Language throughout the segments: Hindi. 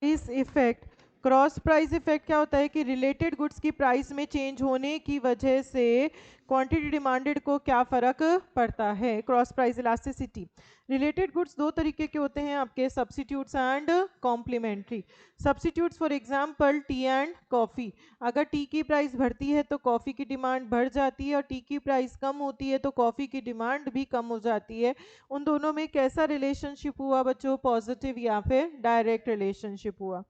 Price effect, cross price effect क्या होता है कि रिलेटेड गुड्स की प्राइस में चेंज होने की वजह से क्वांटिटी डिमांडेड को क्या फर्क पड़ता है। Cross price elasticity, related goods दो तरीके के होते हैं आपके, substitutes and complementary. Substitutes for example tea and coffee, अगर टी की प्राइस बढ़ती है तो कॉफ़ी की डिमांड बढ़ जाती है, और टी की प्राइस कम होती है तो कॉफ़ी की डिमांड भी कम हो जाती है। उन दोनों में कैसा रिलेशनशिप हुआ बच्चों, पॉजिटिव या फिर डायरेक्ट रिलेशनशिप हुआ।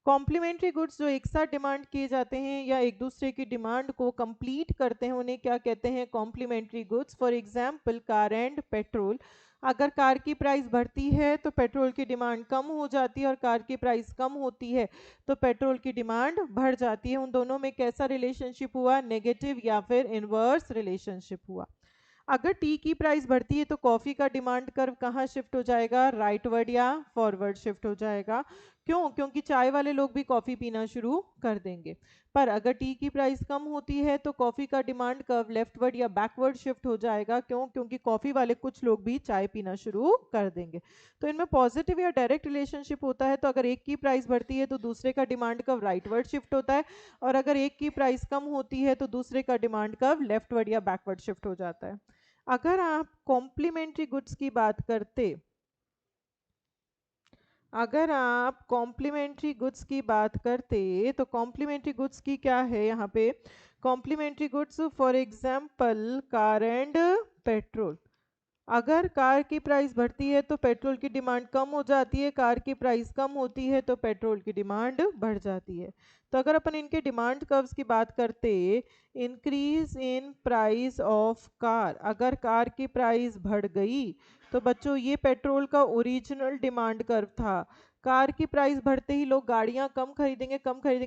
कॉम्प्लीमेंट्री गुड्स जो एक साथ डिमांड किए जाते हैं या एक दूसरे की डिमांड को कंप्लीट करते हैं, उन्हें क्या कहते हैं, complementary goods. For example car and petrol, अगर कार की प्राइस बढ़ती है तो पेट्रोल की डिमांड कम हो जाती है, और कार की प्राइस कम होती है तो पेट्रोल की डिमांड बढ़ जाती है। उन दोनों में कैसा रिलेशनशिप हुआ, नेगेटिव या फिर इनवर्स रिलेशनशिप हुआ। अगर टी की प्राइस बढ़ती है तो कॉफ़ी का डिमांड कर्व कहाँ शिफ्ट हो जाएगा, राइटवर्ड या फॉरवर्ड शिफ्ट हो जाएगा। क्यों, क्योंकि चाय वाले लोग भी कॉफ़ी पीना शुरू कर देंगे। पर अगर टी की प्राइस कम होती है तो कॉफ़ी का डिमांड कर्व लेफ्टवर्ड या बैकवर्ड शिफ्ट हो जाएगा। क्यों, क्योंकि कॉफ़ी वाले कुछ लोग भी चाय पीना शुरू कर देंगे। तो इनमें पॉजिटिव या डायरेक्ट रिलेशनशिप होता है, तो अगर एक की प्राइस बढ़ती है तो दूसरे का डिमांड कर्व राइटवर्ड शिफ्ट होता है, और अगर एक की प्राइस कम होती है तो दूसरे का डिमांड कर्व लेफ्टवर्ड या बैकवर्ड शिफ्ट हो जाता है। अगर आप कॉम्प्लीमेंट्री गुड्स की बात करते, अगर आप कॉम्प्लीमेंट्री गुड्स की बात करते तो कॉम्प्लीमेंट्री गुड्स की क्या है यहाँ पे, complementary goods for example car and petrol. अगर कार की प्राइस बढ़ती है तो पेट्रोल की डिमांड कम हो जाती है, कार की प्राइस कम होती है तो पेट्रोल की डिमांड बढ़ जाती है। तो अगर अपन इनके डिमांड कर्व्स की बात करते, increase in price of car, अगर कार की प्राइस बढ़ गई तो बच्चों ये पेट्रोल का ओरिजिनल डिमांड कर्व था। कार की प्राइस बढ़ते ही लोग गाड़ियां कम खरीदेंगे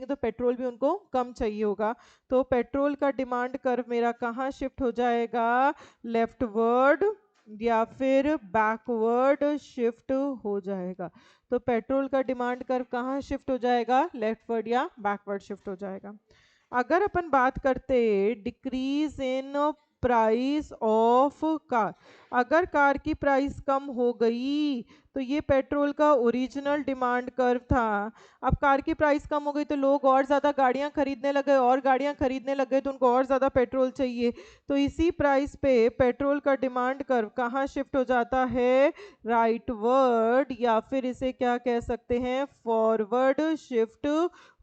तो पेट्रोल भी उनको कम चाहिए होगा। तो पेट्रोल का डिमांड कर्व मेरा कहाँ शिफ्ट हो जाएगा, लेफ्टवर्ड या फिर बैकवर्ड शिफ्ट हो जाएगा। तो पेट्रोल का डिमांड कर्व कहाँ शिफ्ट हो जाएगा, लेफ्टवर्ड या बैकवर्ड शिफ्ट हो जाएगा। अगर अपन बात करते decrease in price of car, अगर कार की प्राइस कम हो गई तो ये पेट्रोल का ओरिजिनल डिमांड कर्व था। अब कार की प्राइस कम हो गई तो लोग और ज़्यादा गाड़ियां खरीदने लगे, और गाड़ियां खरीदने लगे तो उनको और ज़्यादा पेट्रोल चाहिए। तो इसी प्राइस पे पेट्रोल का डिमांड कर्व कहाँ शिफ्ट हो जाता है, राइटवर्ड या फिर इसे क्या कह सकते हैं, फॉरवर्ड शिफ्ट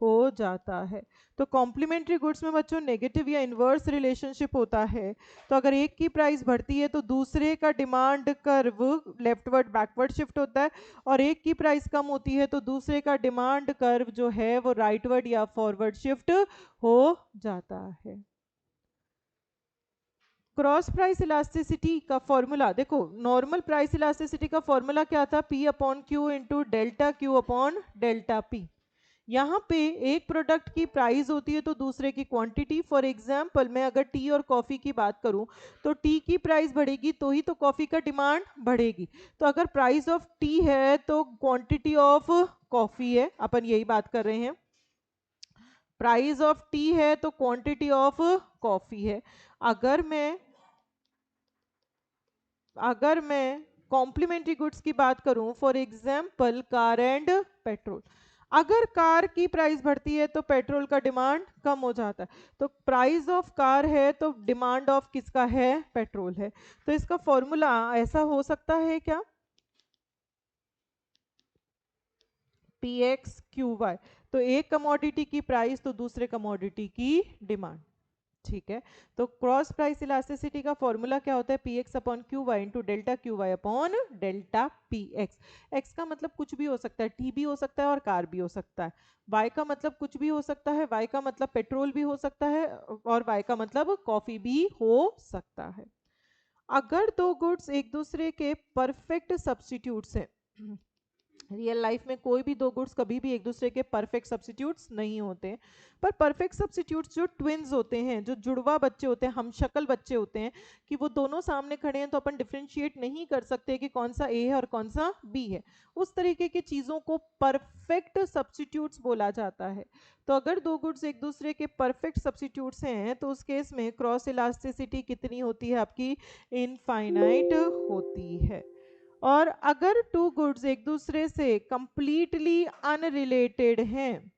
हो जाता है। तो कॉम्प्लीमेंट्री गुड्स में बच्चों नेगेटिव या इन्वर्स रिलेशनशिप होता है। तो अगर एक की प्राइस बढ़ती है तो दूसरे का demand curve leftward backward shift होता है, और एक की प्राइस कम होती है तो दूसरे का डिमांड कर्व जो है वो राइटवर्ड या फॉरवर्ड शिफ्ट हो जाता है। क्रॉस प्राइस इलास्टिसिटी का फॉर्मूला देखो, नॉर्मल प्राइस इलास्टिसिटी का फॉर्मूला क्या था, P upon Q into delta Q upon delta P. यहाँ पे एक प्रोडक्ट की प्राइस होती है तो दूसरे की क्वांटिटी। फॉर एग्जांपल मैं अगर टी और कॉफ़ी की बात करूँ तो टी की प्राइस बढ़ेगी तो ही तो कॉफ़ी का डिमांड बढ़ेगी। तो अगर प्राइस ऑफ टी है तो क्वांटिटी ऑफ कॉफ़ी है, अपन यही बात कर रहे हैं। प्राइस ऑफ टी है तो क्वांटिटी ऑफ कॉफ़ी है। अगर मैं अगर मैं कॉम्प्लीमेंट्री गुड्स की बात करूं, for example car and petrol, अगर कार की प्राइस बढ़ती है तो पेट्रोल का डिमांड कम हो जाता है। तो प्राइस ऑफ कार है तो डिमांड ऑफ किसका है, पेट्रोल है। तो इसका फॉर्मूला ऐसा हो सकता है क्या, पी एक्स क्यू वाई, तो एक कमोडिटी की प्राइस तो दूसरे कमोडिटी की डिमांड। ठीक है, तो क्रॉस प्राइस इलास्टिसिटी का फॉर्मूला क्या होता है, P X upon Q Y into delta Q Y upon delta P X. X का मतलब कुछ भी हो सकता है, टी भी हो सकता है और कार भी हो सकता है। वाई का मतलब कुछ भी हो सकता है, वाई का मतलब पेट्रोल भी हो सकता है, और वाई का मतलब कॉफी भी हो सकता है। अगर दो गुड्स एक दूसरे के परफेक्ट सब्स्टिट्यूट्स हैं, रियल लाइफ में कोई भी दो गुड्स कभी भी एक दूसरे के परफेक्ट सब्स्टिट्यूट्स नहीं होते, पर परफेक्ट सब्स्टिट्यूट्स जो ट्विन्स होते हैं, जो जुड़वा बच्चे होते हैं, हम शक्ल बच्चे होते हैं, कि वो दोनों सामने खड़े हैं तो अपन डिफ्रेंशिएट नहीं कर सकते कि कौन सा ए है और कौन सा बी है। उस तरीके की चीज़ों को परफेक्ट सब्स्टिट्यूट्स बोला जाता है। तो अगर दो गुड्स एक दूसरे के परफेक्ट सब्स्टिट्यूट्स हैं तो उस केस में क्रॉस इलास्टिसिटी कितनी होती है आपकी, इनफाइनाइट होती है। और अगर टू गुड्स एक दूसरे से कंप्लीटली अनरिलेटेड हैं,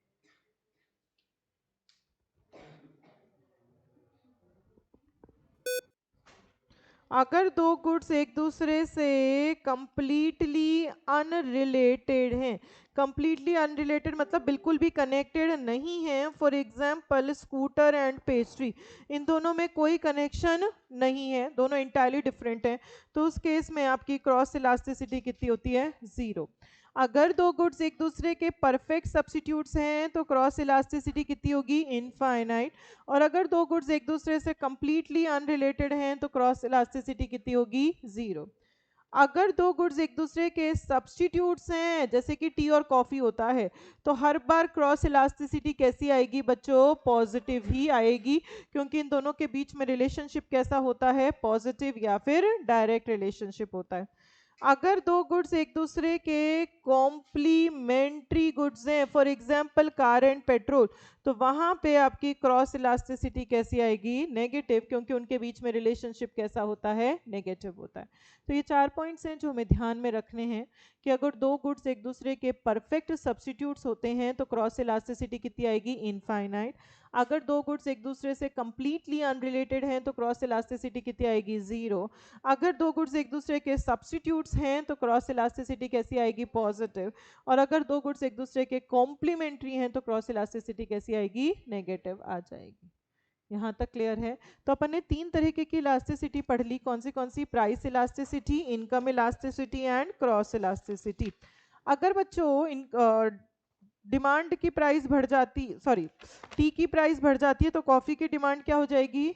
अगर दो गुड्स एक दूसरे से कंप्लीटली अनरिलेटेड हैं, कंप्लीटली अनरिलेटेड मतलब बिल्कुल भी कनेक्टेड नहीं है, for example scooter and pastry, इन दोनों में कोई कनेक्शन नहीं है, दोनों इंटायरली डिफरेंट हैं, तो उस केस में आपकी क्रॉस इलास्टिसिटी कितनी होती है? 0। अगर दो गुड्स एक दूसरे के परफेक्ट सब्स्टिट्यूट्स हैं तो क्रॉस इलास्टिसिटी कितनी होगी? इनफाइनाइट। और अगर दो गुड्स एक दूसरे से कंप्लीटली अनरिलेटेड हैं तो क्रॉस इलास्टिसिटी कितनी होगी? 0। अगर दो गुड्स एक दूसरे के सब्स्टिट्यूट्स हैं, जैसे कि टी और कॉफी होता है, तो हर बार क्रॉस इलास्टिसिटी कैसी आएगी बच्चों? पॉजिटिव ही आएगी, क्योंकि इन दोनों के बीच में रिलेशनशिप कैसा होता है? पॉजिटिव या फिर डायरेक्ट रिलेशनशिप होता है। अगर दो गुड्स एक दूसरे के कॉम्प्लीमेंट्री गुड्स हैं, for example car and petrol, तो वहां पे आपकी क्रॉस इलास्टिसिटी कैसी आएगी? नेगेटिव, क्योंकि उनके बीच में रिलेशनशिप कैसा होता है? नेगेटिव होता है। तो ये 4 पॉइंट्स हैं जो हमें ध्यान में रखने हैं कि अगर दो गुड्स एक दूसरे के परफेक्ट सब्स्टिट्यूट्स होते हैं तो क्रॉस इलास्टिसिटी कितनी आएगी? इनफाइनाइट। अगर दो गुड्स एक दूसरे से कंप्लीटली अनरिलेटेड हैं तो क्रॉस इलास्टिसिटी कितनी आएगी? 0। अगर दो गुड्स एक दूसरे के सब्स्टिट्यूट्स हैं तो क्रॉस इलास्टिसिटी कैसी आएगी? पॉजिटिव। और अगर दो गुड्स एक दूसरे के कॉम्प्लीमेंट्री हैं तो क्रॉस इलास्टिसिटी कैसी आएगी? नेगेटिव आ जाएगी। यहाँ तक क्लियर है? तो अपन ने 3 तरीके की इलास्टिसिटी पढ़ ली। कौन सी? Price elasticity, income elasticity and cross elasticity. अगर बच्चों इन डिमांड की प्राइस बढ़ जाती, सॉरी, टी की प्राइस बढ़ जाती है तो कॉफी की डिमांड क्या हो जाएगी?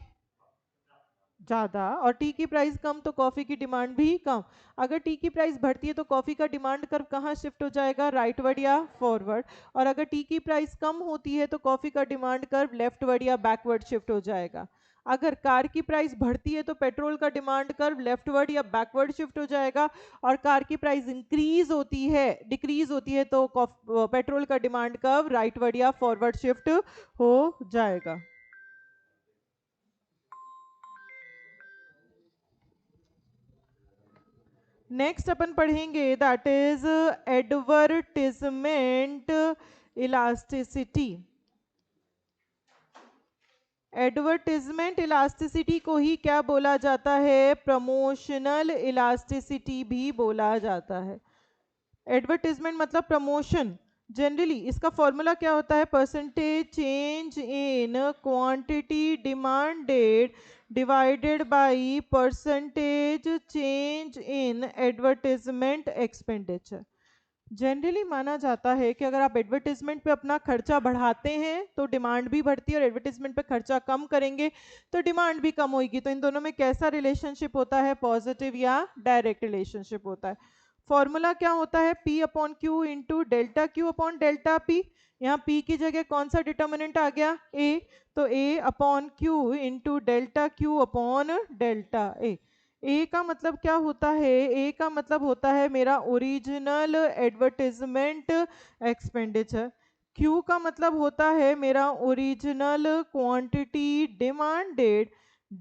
ज़्यादा। और टी की प्राइस कम तो कॉफ़ी की डिमांड भी कम। अगर टी की प्राइस बढ़ती है तो कॉफ़ी का डिमांड कर्व कहाँ शिफ्ट हो जाएगा? राइटवर्ड या फॉरवर्ड। और अगर टी की प्राइस कम होती है तो कॉफ़ी का डिमांड कर्व लेफ्टवर्ड या बैकवर्ड शिफ्ट हो जाएगा। अगर कार की प्राइस बढ़ती है तो पेट्रोल का डिमांड कर्व लेफ्टवर्ड या बैकवर्ड शिफ्ट हो जाएगा। और कार की प्राइस इंक्रीज होती है, डिक्रीज होती है तो पेट्रोल का डिमांड कर्व राइटवर्ड या फॉरवर्ड शिफ्ट हो जाएगा। नेक्स्ट अपन पढ़ेंगे that is advertisement elasticity. Advertisement elasticity को ही क्या बोला जाता है? प्रमोशनल इलास्टिसिटी भी बोला जाता है। एडवर्टिजमेंट मतलब प्रमोशन। जनरली इसका फॉर्मूला क्या होता है? Percentage change in quantity demanded divided by percentage change in advertisement expenditure. Generally माना जाता है कि अगर आप एडवर्टीजमेंट पे अपना खर्चा बढ़ाते हैं तो डिमांड भी बढ़ती है, और एडवर्टीजमेंट पे खर्चा कम करेंगे तो डिमांड भी कम होगी। तो इन दोनों में कैसा रिलेशनशिप होता है? पॉजिटिव या डायरेक्ट रिलेशनशिप होता है। फॉर्मूला क्या होता है? P upon Q into delta Q upon delta P. यहाँ P की जगह कौन सा डिटर्मिनेंट आ गया? A। तो A upon Q into delta Q upon delta A. A का मतलब क्या होता है? ए का मतलब होता है मेरा ओरिजिनल एडवर्टिजमेंट एक्सपेंडिचर। क्यू का मतलब होता है मेरा original quantity demanded.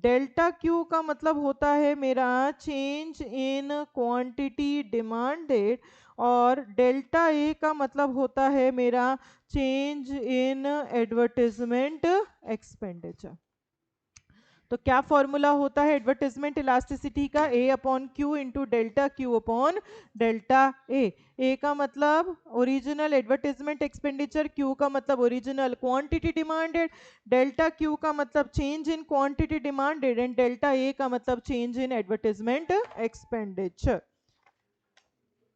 Delta Q का मतलब होता है मेरा चेंज इन क्वांटिटी डिमांडेड। और डेल्टा ए का मतलब होता है मेरा चेंज इन एडवर्टिजमेंट एक्सपेंडिचर। तो क्या फॉर्मूला होता है एडवर्टिजमेंट इलास्टिसिटी का? A upon Q into delta Q upon delta A. A का मतलब ओरिजिनल एडवर्टिजमेंट एक्सपेंडिचर, क्यू का मतलब original quantity demanded, delta Q का मतलब change in quantity demanded, and delta A का मतलब चेंज इन एडवर्टिजमेंट एक्सपेंडिचर।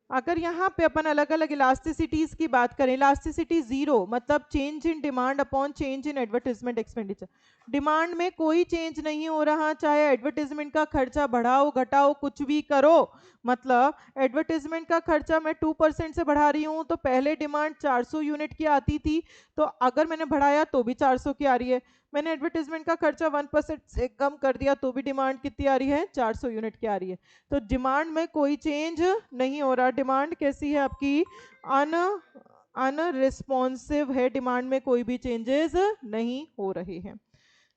अगर यहाँ पे अपन अलग अलग इलास्टिसिटीज की बात करें, इलास्टिसिटी 0 मतलब change in demand upon change in advertisement expenditure. Demand में कोई चेंज नहीं हो रहा, चाहे एडवर्टिजमेंट का खर्चा बढ़ाओ घटाओ कुछ भी करो। मतलब एडवर्टिजमेंट का खर्चा मैं 2% से बढ़ा रही हूँ तो पहले डिमांड 400 यूनिट की आती थी, तो अगर मैंने बढ़ाया तो भी 400 की आ रही है। मैंने एडवर्टिजमेंट का खर्चा 1% से कम कर दिया तो भी डिमांड कितनी आ रही है? 400 यूनिट की आ रही है। तो डिमांड में कोई चेंज नहीं हो रहा। डिमांड कैसी है आपकी? अन अनरिस्पॉन्सिव है, डिमांड में कोई भी चेंजेस नहीं हो रहे हैं।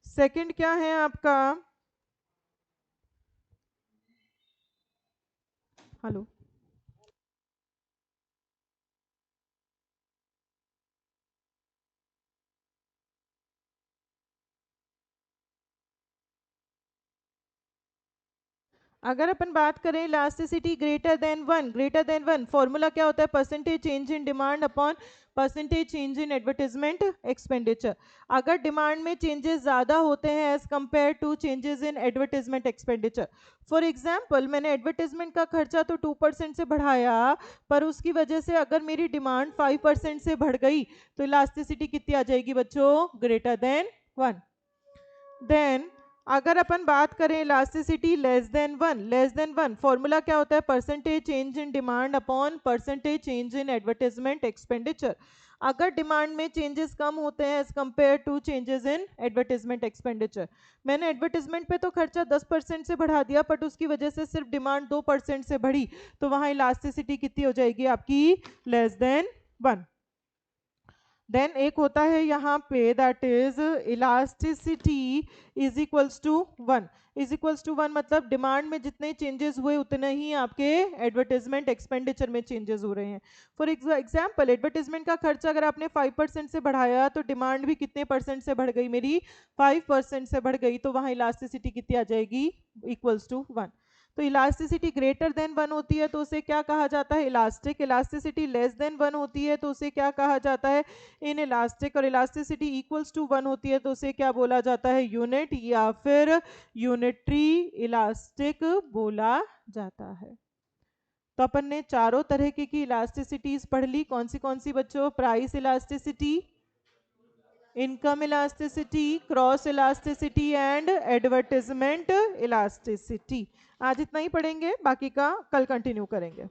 सेकंड क्या है आपका? हेलो। अगर अपन बात करें elasticity greater than one, formula क्या होता है? Percentage change in demand upon percentage change in advertisement expenditure. अगर डिमांड में चेंजेस ज़्यादा होते हैं as compare to changes in advertisement expenditure. For example, मैंने एडवर्टाइजमेंट का खर्चा तो 2% से बढ़ाया, पर उसकी वजह से अगर मेरी डिमांड 5% से बढ़ गई तो इलास्टिसिटी कितनी आ जाएगी बच्चों? Greater than one. देन अगर अपन बात करें elasticity less than one, formula क्या होता है? Percentage change in demand upon percentage change in advertisement expenditure. अगर डिमांड में चेंजेस कम होते हैं as compare to changes in advertisement expenditure. मैंने एडवर्टाइजमेंट पे तो खर्चा 10% से बढ़ा दिया, बट उसकी वजह से सिर्फ डिमांड 2% से बढ़ी, तो वहां इलास्टिसिटी कितनी हो जाएगी आपकी? Less than one. देन एक होता है यहाँ पे that is elasticity is equals to one. Is equals to one मतलब डिमांड में जितने चेंजेस हुए उतने ही आपके एडवर्टाइजमेंट एक्सपेंडिचर में चेंजेस हो रहे हैं। फॉर एग्जाम्पल, एडवर्टाइजमेंट का खर्चा अगर आपने 5% से बढ़ाया तो डिमांड भी कितने परसेंट से बढ़ गई? मेरी 5% से बढ़ गई, तो वहां इलास्टिसिटी कितनी आ जाएगी? Equals to one. तो इलास्टिसिटी ग्रेटर देन वन होती है तो उसे क्या कहा जाता है? Elastic. Elasticity less than one होती है तो उसे क्या कहा जाता है? Inelastic. और इलास्टिसिटी इक्वल्स टू वन होती है तो उसे क्या बोला जाता है? यूनिट या फिर यूनिटरी इलास्टिक बोला जाता है। तो अपन ने चारों तरह की इलास्टिसिटीज पढ़ ली। कौन सी बच्चों? Price elasticity, income elasticity, cross elasticity and advertisement elasticity. आज इतना ही पढ़ेंगे, बाकी का कल कंटिन्यू करेंगे।